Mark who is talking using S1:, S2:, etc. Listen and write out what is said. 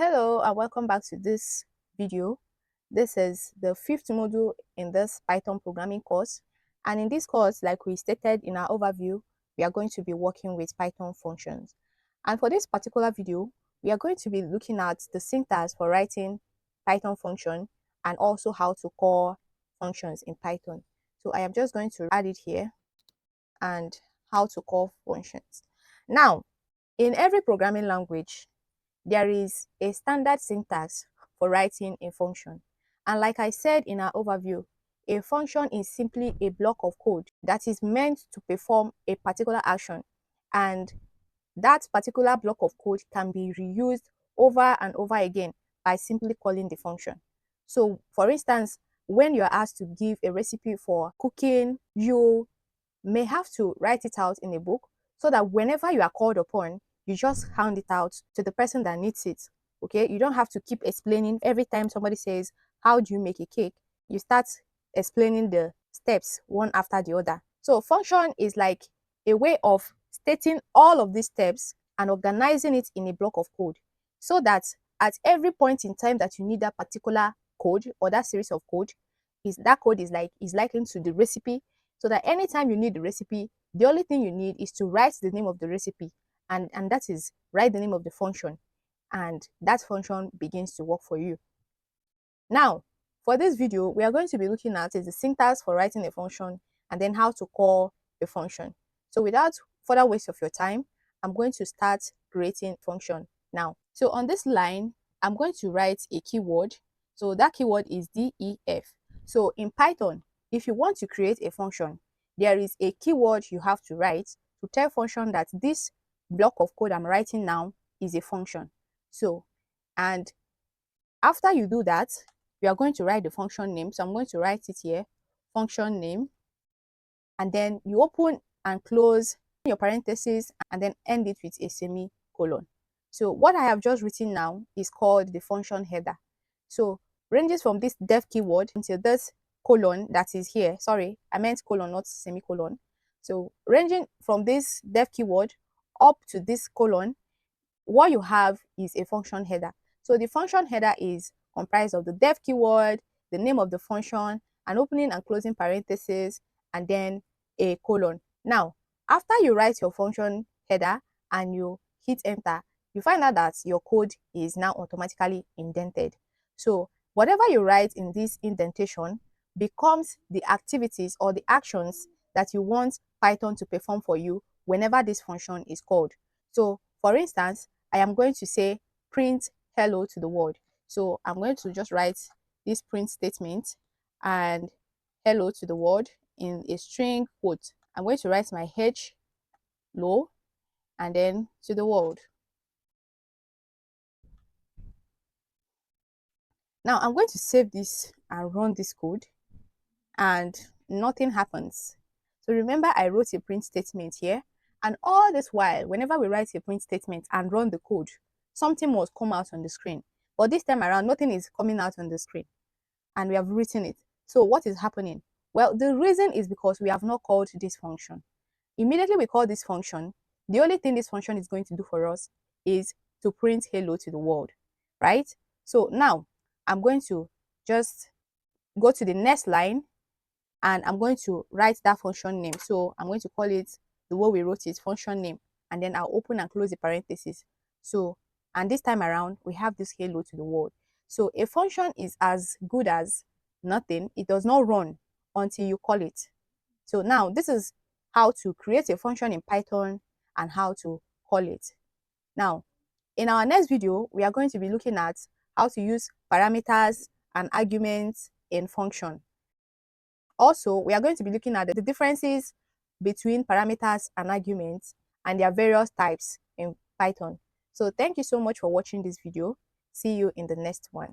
S1: Hello and welcome back to this video. This is the fifth module in this Python programming course. And in this course, like we stated in our overview, we are going to be working with Python functions. And for this particular video, we are going to be looking at the syntax for writing Python function and also how to call functions in Python. So I am just going to add it here and how to call functions. Now, in every programming language, there is a standard syntax for writing a function. And like I said in our overview, a function is simply a block of code that is meant to perform a particular action. And that particular block of code can be reused over and over again by simply calling the function. So for instance, when you're asked to give a recipe for cooking, you may have to write it out in a book so that whenever you are called upon, you just hand it out to the person that needs it. Okay, you don't have to keep explaining every time somebody says, how do you make a cake? You start explaining the steps one after the other. So function is like a way of stating all of these steps and organizing it in a block of code so that at every point in time that you need that particular code or that series of code, that code is likened to the recipe, so that anytime you need the recipe, the only thing you need is to write the name of the recipe, and that is write the name of the function, and that function begins to work for you. Now, for this video, we are going to be looking at the syntax for writing a function and then how to call a function. So without further waste of your time, I'm going to start creating function now. So on this line, I'm going to write a keyword. So that keyword is def. So in Python, if you want to create a function, there is a keyword you have to write to tell function that this block of code I'm writing now is a function. So, and after you do that, we are going to write the function name. So I'm going to write it here, function name, and then you open and close your parentheses and then end it with a semicolon. So what I have just written now is called the function header. So ranges from this def keyword until this colon that is here. Sorry, I meant colon, not semicolon. So ranging from this def keyword up to this colon, what you have is a function header. So the function header is comprised of the def keyword, the name of the function, an opening and closing parenthesis, and then a colon. Now, after you write your function header and you hit enter, you find out that your code is now automatically indented. So whatever you write in this indentation becomes the activities or the actions that you want Python to perform for you whenever this function is called. So for instance, I am going to say print hello to the world. So I'm going to just write this print statement and hello to the world in a string quote. I'm going to write my h low and then to the world. Now I'm going to save this and run this code and nothing happens. So remember, I wrote a print statement here, and all this while, whenever we write a print statement and run the code, something must come out on the screen. But this time around, nothing is coming out on the screen, and we have written it. So what is happening? Well, the reason is because we have not called this function. Immediately we call this function, the only thing this function is going to do for us is to print hello to the world, right? So now I'm going to just go to the next line and I'm going to write that function name. So I'm going to call it the way we wrote it, function name, and then I'll open and close the parentheses. So, and this time around, we have this hello to the world. So a function is as good as nothing. It does not run until you call it. So now this is how to create a function in Python and how to call it. Now, in our next video, we are going to be looking at how to use parameters and arguments in function. Also, we are going to be looking at the differences between parameters and arguments and their various types in Python. So thank you so much for watching this video. See you in the next one.